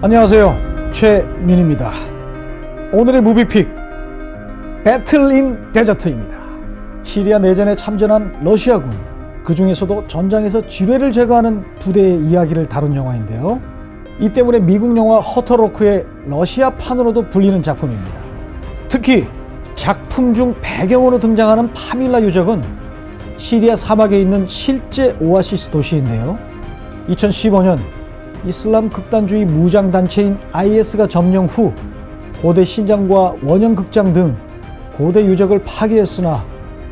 안녕하세요, 최민입니다. 오늘의 무비픽, 배틀 인 데저트입니다. 시리아 내전에 참전한 러시아군, 그 중에서도 전장에서 지뢰를 제거하는 부대의 이야기를 다룬 영화인데요. 이 때문에 미국 영화 허터로크의 러시아판으로도 불리는 작품입니다. 특히 작품 중 배경으로 등장하는 파밀라 유적은 시리아 사막에 있는 실제 오아시스 도시인데요. 2015년 이슬람 극단주의 무장단체인 IS가 점령 후 고대 신장과 원형 극장 등 고대 유적을 파괴했으나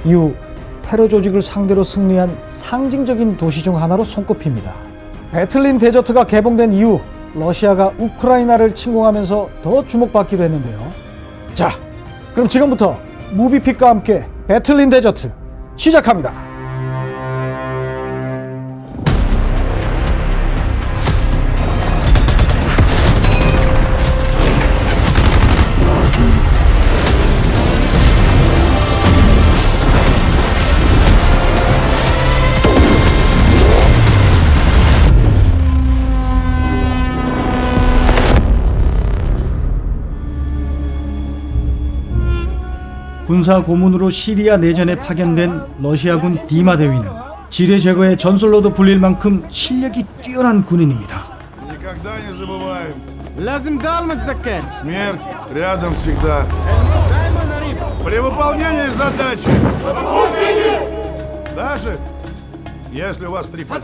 이후 테러 조직을 상대로 승리한 상징적인 도시 중 하나로 손꼽힙니다. 배틀 인 데저트가 개봉된 이후 러시아가 우크라이나를 침공하면서 더 주목받기도 했는데요. 자, 그럼 지금부터 무비픽과 함께 배틀 인 데저트 시작합니다. 군사 고문으로 시리아 내전에 파견된 러시아군 디마 대위는 지뢰 제거의 전설로도 불릴 만큼 실력이 뛰어난 군인입니다.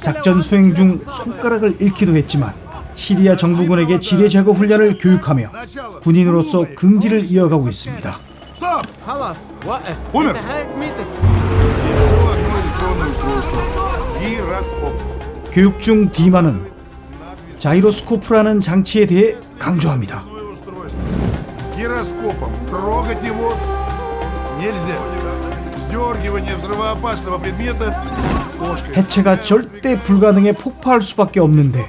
작전 수행 중 손가락을 잃기도 했지만 시리아 정부군에게 지뢰 제거 훈련을 교육하며 군인으로서 긍지를 이어가고 있습니다. 교육 중 디마는 자이로스코프라는 장치에 대해 강조합니다. 해체가 절대 불가능해 폭파할 수밖에 없는데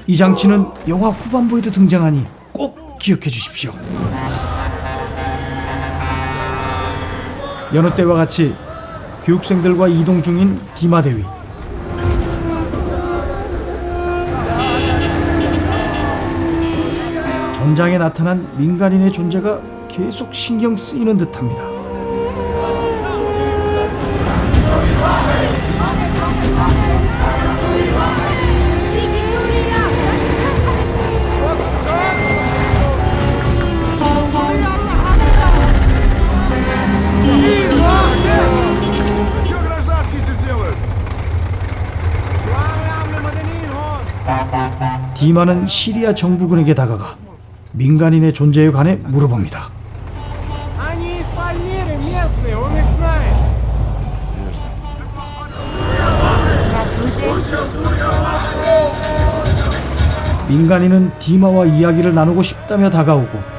이 장치는 영화 후반부에도 등장하니 꼭 기억해 주십시오. 여느 때와 같이 교육생들과 이동 중인 디마 대위. 전장에 나타난 민간인의 존재가 계속 신경 쓰이는 듯합니다. 디마는 시리아 정부군에게 다가가 민간인의 존재에 관해 물어봅니다. 민간인은 디마와 이야기를 나누고 싶다며 다가오고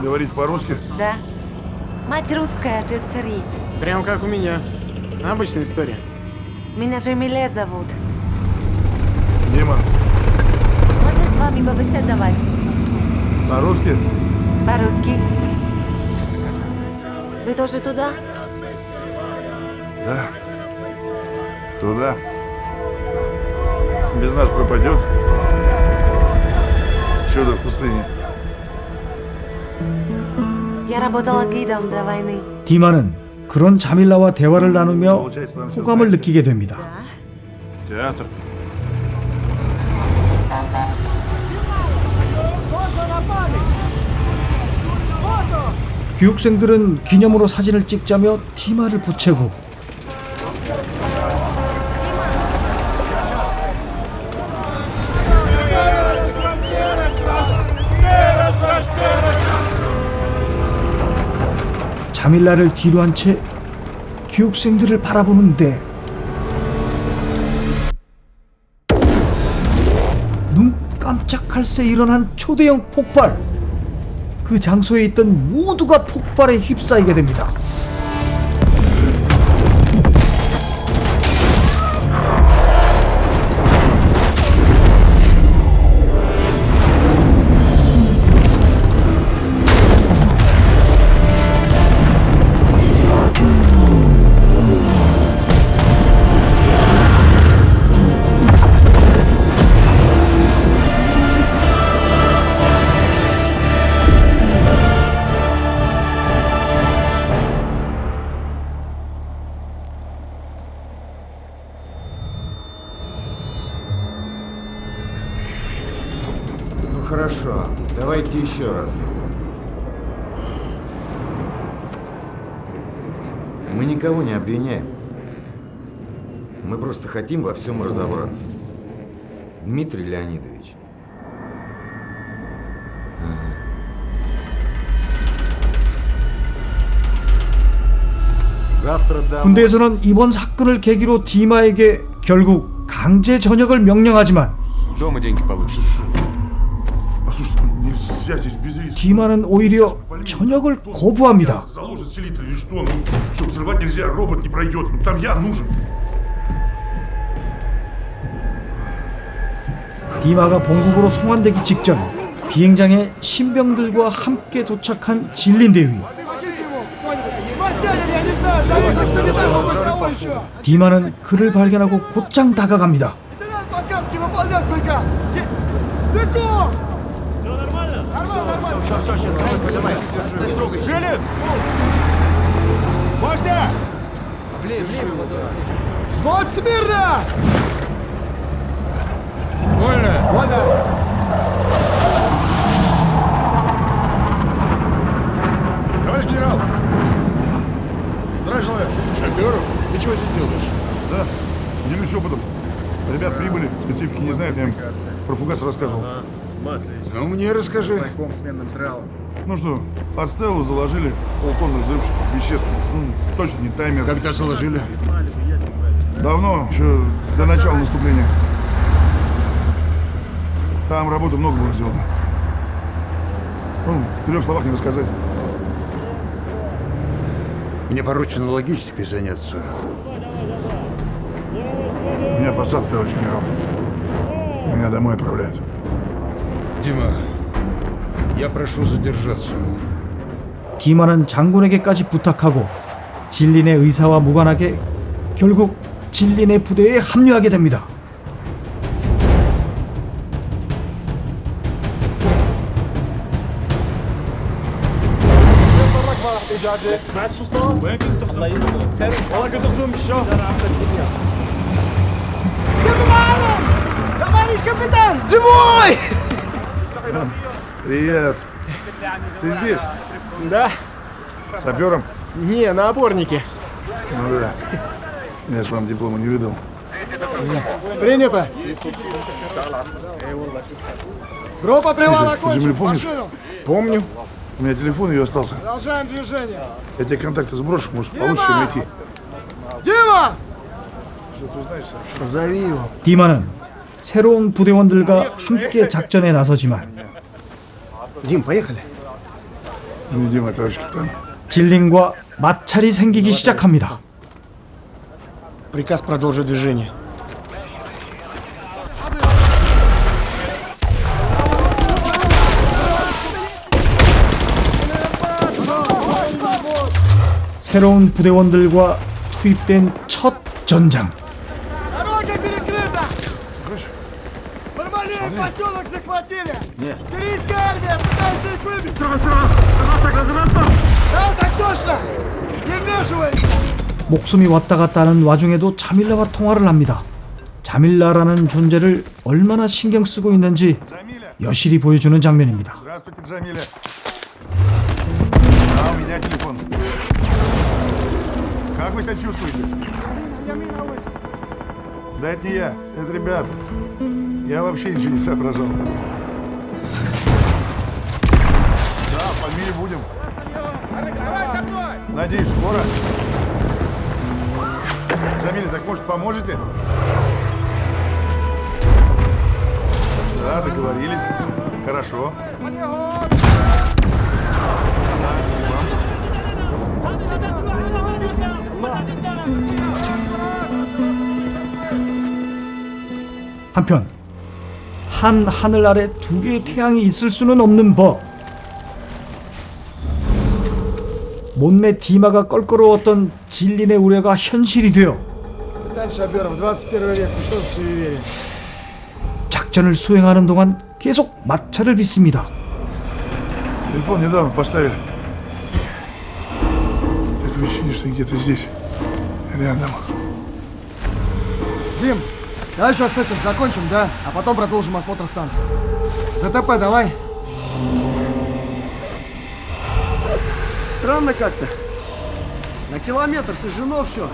Говорить по-русски? Да. Мать русская, отец царица. Прям как у меня. Обычная история. Меня же Миле зовут. Дима, Можно с вами побеседовать? по-русски? По-русски. Вы тоже туда? Да. Туда. Без нас пропадет. Чудо в пустыне. Я работала гидом до войны. 디마는 그런 자밀라와 대화를 나누며 호감을 느끼게 됩니다. Театр. 교육생들은 기념으로 사진을 찍자며 디마를 보채고 자밀라를 뒤로 한 채 교육생들을 바라보는데 눈 깜짝할 새 일어난 초대형 폭발. 그 장소에 있던 모두가 폭발에 휩싸이게 됩니다. хорошо. Давайте еще раз. Мы никого не обвиняем. Мы просто хотим во всем разобраться. Дмитрий Леонидович. Завтра домой. 군대에서는 이번 사건을 계기로 디마에게 결국 강제 전역을 명령하지만 Дома деньги получишь. Послушай, нельзя здесь без риска. 디마는 오히려 전역을 거부합니다. Заложит селитр или что? Ну, что, взрывать нельзя, робот не пройдет. Ну, там я нужен. 디마가 본국으로 송환되기 직전 비행장에 신병들과 함께 도착한 진린 대위. 디마는 그를 발견하고 곧장 다가갑니다. Свод смирно! Вольно! Товарищ генерал! Здравия желаю! Шоферов, ты чего здесь делаешь? Да, делюсь опытом. Ребят прибыли, специфики не знают, я им про фугас рассказывал. Ну, мне расскажи. Ну что, под стелу заложили полтонны взрывчатых веществ. Ну, точно не таймер. Когда заложили? Давно, еще до начала наступления. Там работы много было сделано. Ну, в 3 словах не рассказать. Мне поручено логистикой заняться. У меня посадка, товарищ генерал. Меня домой отправляют. Дима, я прошу задержаться. 디마는 장군에게까지 부탁하고 진린의 의사와 무관하게 결국 진린의 부대에 합류하게 됩니다. Товарищ капитан! Живой! Привет. Ты здесь? Да? Сапером? Не, на опорнике. Ну да. Я ж вам диплома не выдал. Принято! Группа привала Слушай, ты землю окончена! помнишь? Машину! Помню. У меня телефон ее остался. Продолжаем движение! Я тебе контакты сброшу, может, получше найти. Дима! Что ты узнаешь, сообщи. Позови его. 디마는 새로운 부대원들과 함께 작전에 나서지만 Дим, поехали. Не Дима, товарищ капитан. 진린과 마찰이 생기기 시작합니다. Приказ продолжить движение. 새로운 부대원들과 투입된 첫 전장. Дорога перекрыта! Бармалеев поселок захватили! Сирийская армия пытается их выбить! Да, так точно! Не вмешивайся! 목숨이 왔다 갔다 하는 와중에도 자밀라와 통화를 합니다. 자밀라라는 존재를 얼마나 신경 쓰고 있는지 여실히 보여주는 장면입니다. Здравствуйте, Джамиля. А у меня телефон. Как вы себя чувствуете? Да это не я, это ребята. Я вообще ничего не соображал. Да, по мире будем. Надеюсь, скоро. Джамиля, так может поможете? Да, договорились. Хорошо. 한편 한 하늘 아래 두 개의 태양이 있을 수는 없는 법. 못내 디마가 껄끄러웠던 진린의 우려가 현실이 되어 Капитан Шаберов, 21 век, ну что за суеверие? 작전을 수행하는 동안 계속 마찰을 빚습니다. Телефон недавно поставили. Такое ощущение, что где-то здесь, рядом. Дим, давай сейчас с этим закончим, да? А потом продолжим осмотр станции. ЗТП давай. Странно как-то. На километр сожжено все.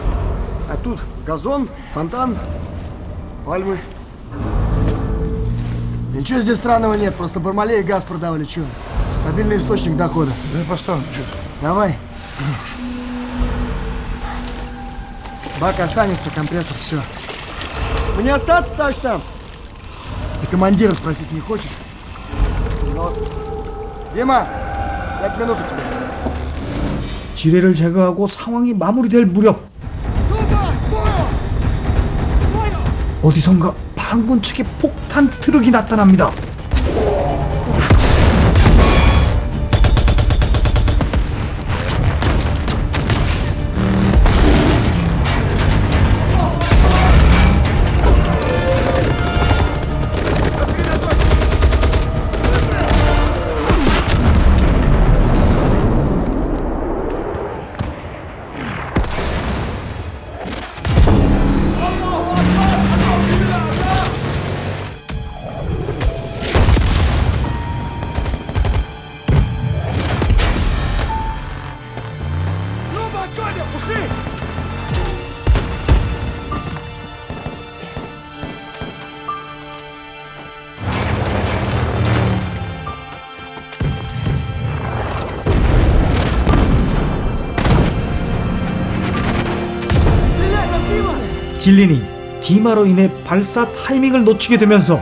А тут газон, фонтан, пальмы. Ничего здесь странного нет, просто Бармалей и газ продавали, чё? Стабильный источник дохода. Да я поставлю что-то. Давай. Бак останется, компрессор, все. Мне остаться, товарищ там? Ты командира спросить не хочешь? Ну вот. Дима, 5 минут у тебя. 지뢰를 제거하고 상황이 마무리될 무렵 어디선가 반군 측의 폭탄 트럭이 나타납니다. 진린이 디마로 인해 발사 타이밍을 놓치게 되면서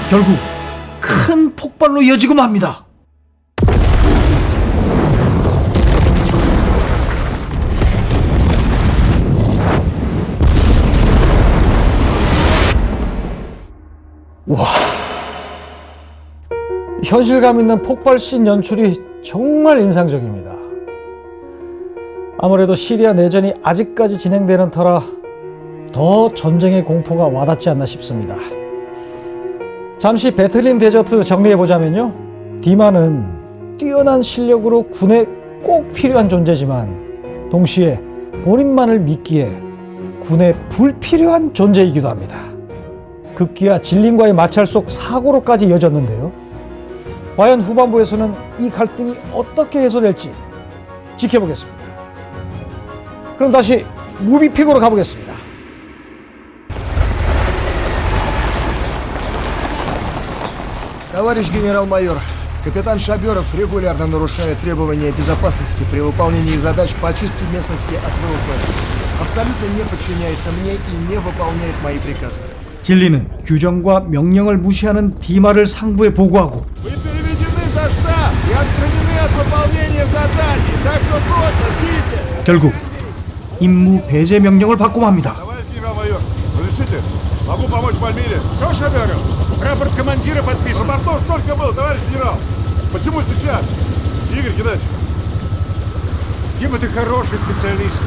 결국 큰 폭발로 이어지고 맙니다. 와, 현실감 있는 폭발씬 연출이 정말 인상적입니다. 아무래도 시리아 내전이 아직까지 진행되는 터라 더 전쟁의 공포가 와닿지 않나 싶습니다. 잠시 배틀린 데저트 정리해보자면요, 디마는 뛰어난 실력으로 군에 꼭 필요한 존재지만 동시에 본인만을 믿기에 군에 불필요한 존재이기도 합니다. 급기야 진린과의 마찰 속 사고로까지 이어졌는데요, 과연 후반부에서는 이 갈등이 어떻게 해소될지 지켜보겠습니다. 그럼 다시 무비픽으로 가보겠습니다. Товарищ генерал-майор, капитан Шаберов регулярно нарушает требования безопасности при выполнении задач по очистке местности от ВВП. Абсолютно не подчиняется мне и не выполняет мои приказы. 진리는 규정과 명령을 무시하는 디마를 상부에 보고하고 Вы переведены за штаб и отстранены от выполнения заданий, так что просто ждите. 결국 임무 배제 명령을 받고 맙니다. Товарищ генерал-майор, разрешите? Могу помочь в Пальмире. Все, Шаберов? Рапорт командира подписан. Рапортов столько было, товарищ генерал. Почему сейчас? Игорь Геннадьевич. Дима, ты хороший специалист.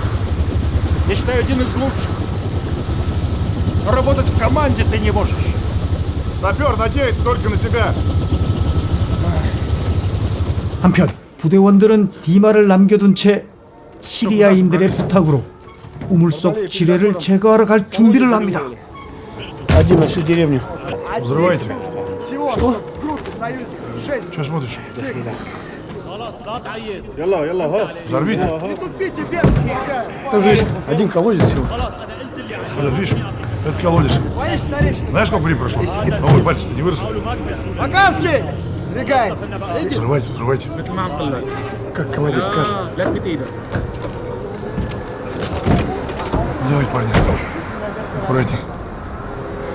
Я считаю, один из лучших. Но работать в команде ты не можешь. Сапер надеется только на себя. 한편 부대원들은 디마를 남겨둔 채 시리아인들의 부탁으로 우물 속 지뢰를 제거하러 갈 준비를 합니다. Один на всю деревню. Взрывайте. Что? Группы, союзники, 6. Что смотришь? Взорвите. Тупите, бегайте. Там же есть один колодец всего. Вот, видишь? Это колодец. Боишься наречный? Знаешь, сколько времени прошло? Ой, пальцы-то не выросли. Показки! Двигается. Иди. Взрывайте, взрывайте. Как командир скажет. Давайте, парни. Аккуратней.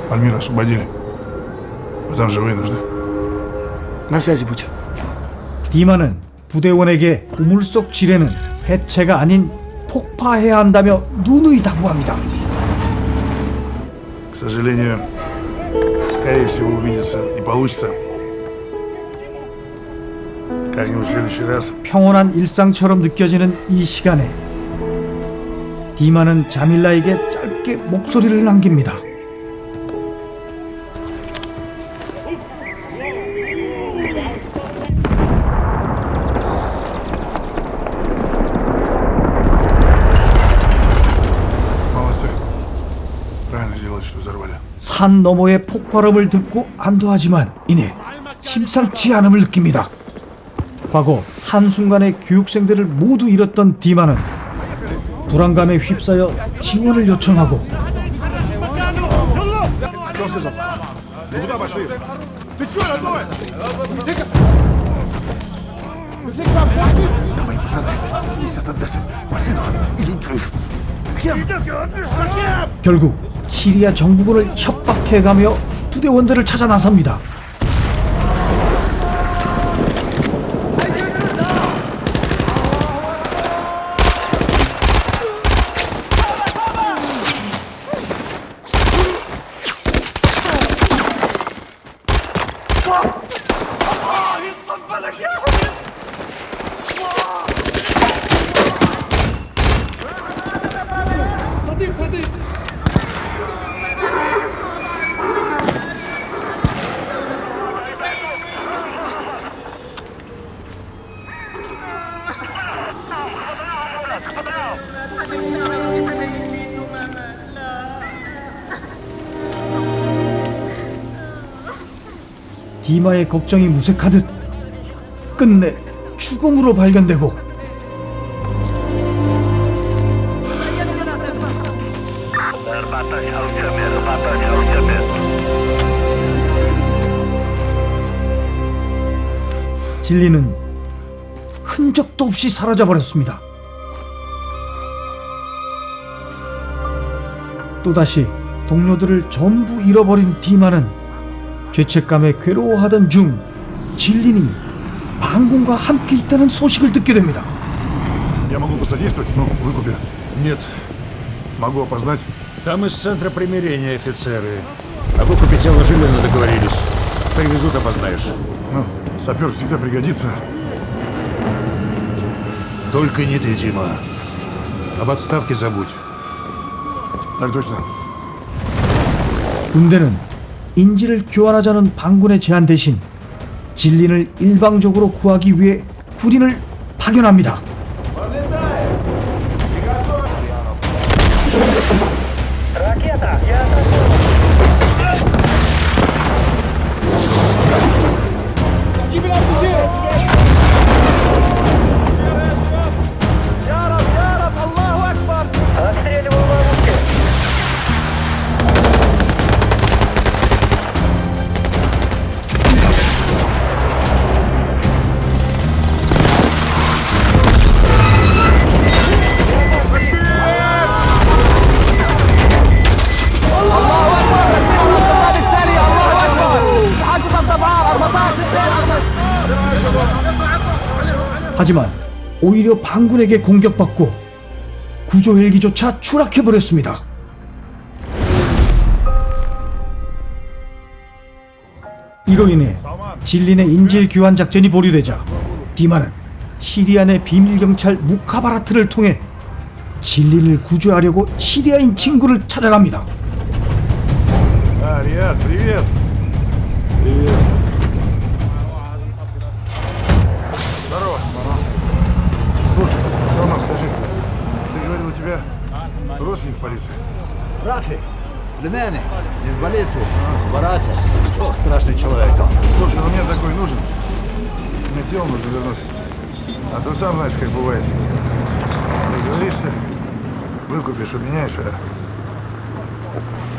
Пальмиру освободили. Вы там живые нужны. На связи будь. 디마는 부대원에게 우물 속 지뢰는 해체가 아닌 폭파해야 한다며 누누이 당부합니다. К сожалению, скорее всего, увидеться не получится. Как-нибудь в следующий раз. 평온한 일상처럼 느껴지는 이 시간에 디마는 자밀라에게 짧게 목소리를 남깁니다. 산 너머의 폭발음을 듣고 안도하지만 이내 심상치 않음을 느낍니다. 과거 한순간에 교육생들을 모두 잃었던 디마는 불안감에 휩싸여 지원을 요청하고 Что он сказал? Ну куда пошли? Ты чё, родной? Давай, пацаны, сейчас отдать машину. 결국 시리아 정부군을 협박해가며 부대원들을 찾아 나섭니다. 디마의 걱정이 무색하듯 끝내 죽음으로 발견되고 진리는 흔적도 없이 사라져버렸습니다. 또다시 동료들을 전부 잃어버린 디마는 죄책감에 괴로워하던 중 진린이 반군과 함께 있다는 소식을 듣게 됩니다. Я могу посодействовать, но в выкупе. Нет. Могу опознать. Там из центра примирения офицеры. А выкупе тело Жилина договорились. Привезут, опознаешь. Ну, сапер всегда пригодится. Только не ты, Дима. Об отставке забудь. Так точно. 군대는 인지를 교환하자는 반군의 제안 대신 진린을 일방적으로 구하기 위해 군인을 파견합니다. 하지만 오히려 반군에게 공격받고 구조 헬기조차 추락해버렸습니다. 이로 인해 진린의 인질 교환 작전이 보류되자 디마는 시리아 내 비밀 경찰 무카바라트를 통해 진린을 구조하려고 시리아인 친구를 찾아갑니다. А, Риад, привет. Привет. Здорово. Слушай, Салман, скажи, ты говорил, у тебя родственник в полиции? Рафи, племянник, не в полиции, в барате. Ох, страшный человек он. Слушай, ну мне такой нужен. Мне тело нужно вернуть. А ты сам знаешь, как бывает. Договоришься, выкупишь, обменяешь, а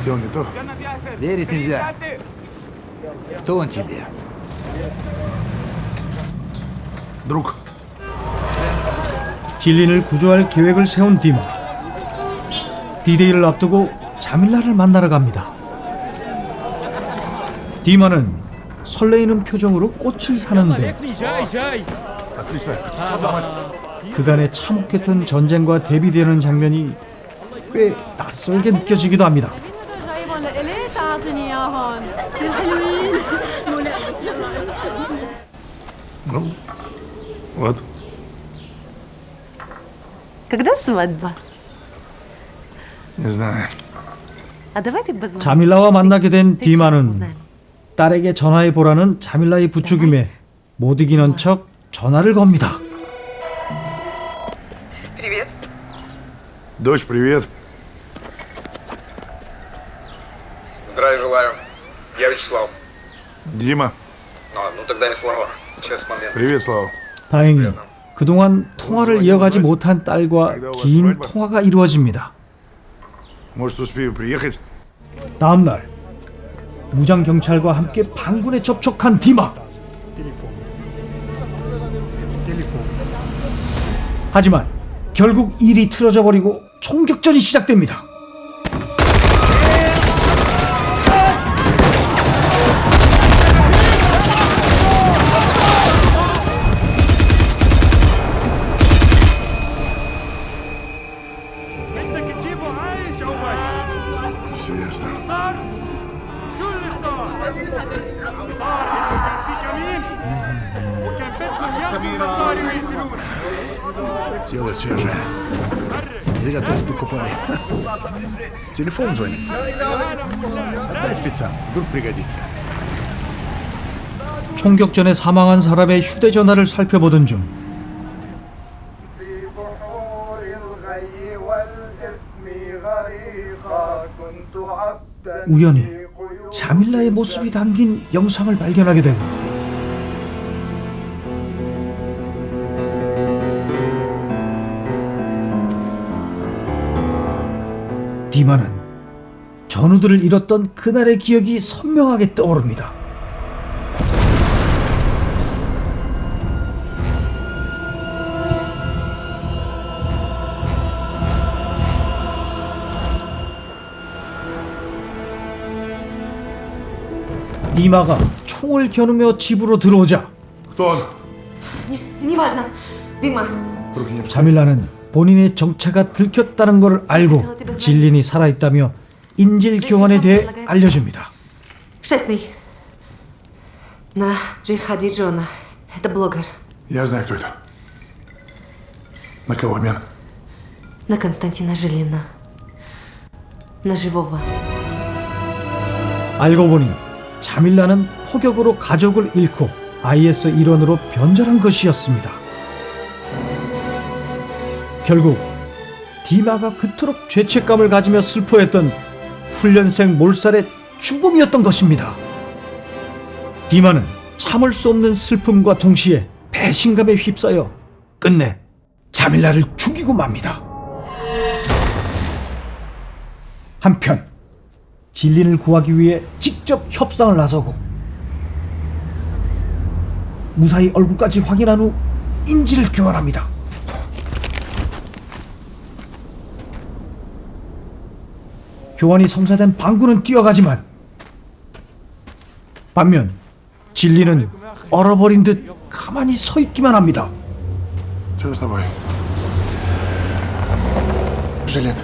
тело не то. Верить нельзя. Кто он тебе? Друг. 진린을 구조할 계획을 세운 디마. 디데이를 앞두고 자밀라를 만나러 갑니다. 디마는 설레이는 표정으로 꽃을 사는데 Отлично. 그간의 참혹했던 전쟁과 대비되는 장면이 꽤 낯설게 느껴지기도 합니다. جايبهم لإلي تعطيني اياهم كثير حلوين Ну, вот. Когда свадьба? Не знаю. А давай ты позвонишь. 자밀라와 만나게 된 Сейчас 디마는 узнаем. 딸에게 전화해 보라는 자밀라의 부추김에 못 이기는 척 전화를 겁니다. Дочь, привет. Здравия желаю. Слав. Дима. Ну тогда и Слава. Сейчас момент. Привет, Слава. 다행히 그동안 통화를 이어가지 못한 딸과 긴 통화가 이루어집니다. Может, успею приехать? 다음 날 무장 경찰과 함께 반군에 접촉한 디마. 하지만 결국 일이 틀어져 버리고 총격전이 시작됩니다. Все ясно. Тело свежее. Зря тест покупали. Телефон звонит. Отдай спецам, вдруг пригодится. 총격전에 사망한 사람의 휴대전화를 살펴보던 중 우연히 자밀라의 모습이 담긴 영상을 발견하게 되고 디마는 전우들을 잃었던 그날의 기억이 선명하게 떠오릅니다. 디마가 총을 겨누며 집으로 들어오자 Кто он? Неважно. Дима. Руки не 자밀라는 본인의 정체가 들켰다는 걸 알고 진린이 살아있다며 인질 교환에 대해 알려줍니다. Шестный. На Джихади Джона. Это блогер. Я знаю, кто это. На кого обмен? На Константина Жилина. На живого. 알고 보니 자밀라는 폭격으로 가족을 잃고 IS 일원으로 변절한 것이었습니다. 결국 디마가 그토록 죄책감을 가지며 슬퍼했던 훈련생 몰살의 죽음이었던 것입니다. 디마는 참을 수 없는 슬픔과 동시에 배신감에 휩싸여 끝내 자밀라를 죽이고 맙니다. 한편 진린을 구하기 위해 직접 협상을 나서고 무사히 얼굴까지 확인한 후 인질을 교환합니다. 교환이 성사된 방군은 뛰어가지만 반면 진리는 얼어버린 듯 가만히 서 있기만 합니다. Что с тобой? Жилет.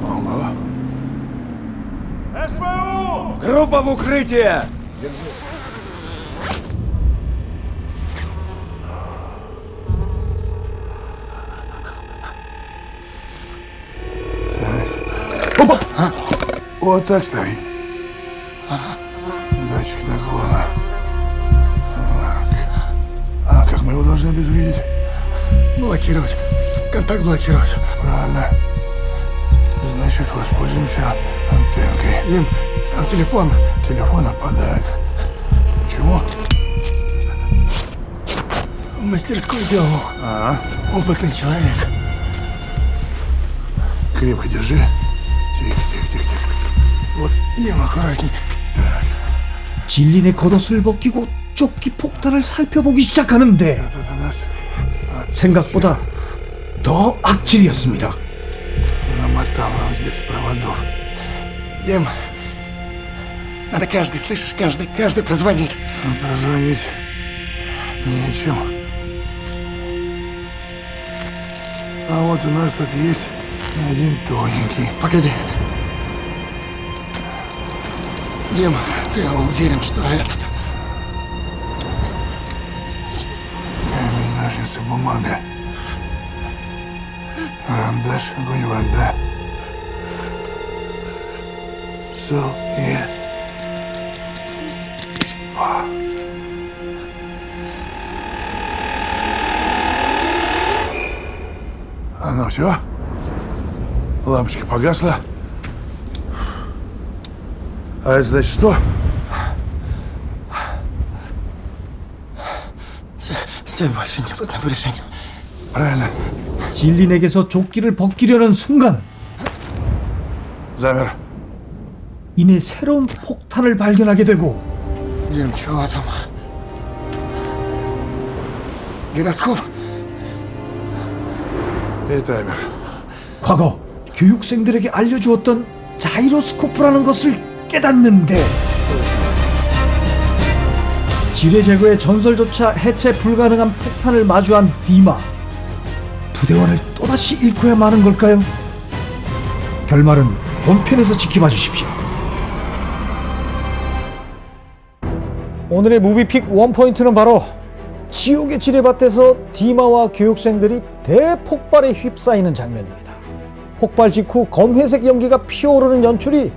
Ого. Группа в укрытие! Вот так стоит. Датчик наклона. Так. А как мы его должны обезвредить? Блокировать. Контакт блокировать. Правильно. Значит, воспользуемся антенкой. Им, там телефон. Телефон отпадает. Почему? В мастерскую делал. А, Опытный человек. крепко держи. Тихо, тихо, тихо, тихо. Вот Им аккуратней. так. 진린의 겉옷을 벗기고 조끼 폭탄을 살펴보기 시작하는데 Вот это у нас 생각보다 더 악질이었습니다. намотал нам здесь проводов. Им, надо каждый, слышишь, каждый прозвонить. А прозвонить нечем. А вот у нас тут есть один тоненький. Погоди. Дима, ты уверен, что этот? Камень, ножницы, бумага. Карандаш, огонь, вода. Сол и... Фа. А ну все? Лампочка погасла. А это значит что? Здесь больше не будет напряжения. Правильно. 진린에게서 조끼를 벗기려는 순간 Замер. 이내 새로운 폭탄을 발견하게 되고 Дим, чего там? Гироскоп? И таймер. 과거 교육생들에게 알려주었던 자이로스코프라는 것을 깨닫는데 지뢰 제거의 전설조차 해체 불가능한 폭탄을 마주한 디마. 부대원을 또다시 잃고야 마는 걸까요? 결말은 본편에서 지켜봐 주십시오. 오늘의 무비픽 원포인트는 바로 지옥의 지뢰밭에서 디마와 교육생들이 대폭발에 휩싸이는 장면입니다. 폭발 직후 검회색 연기가 피어오르는 연출이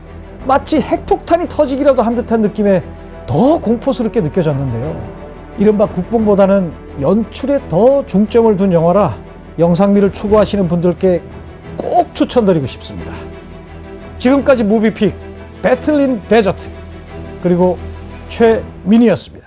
마치 핵폭탄이 터지기라도 한 듯한 느낌에 더 공포스럽게 느껴졌는데요. 이른바 국뽕보다는 연출에 더 중점을 둔 영화라 영상미를 추구하시는 분들께 꼭 추천드리고 싶습니다. 지금까지 무비픽 배틀 인 데저트 그리고 최민희였습니다.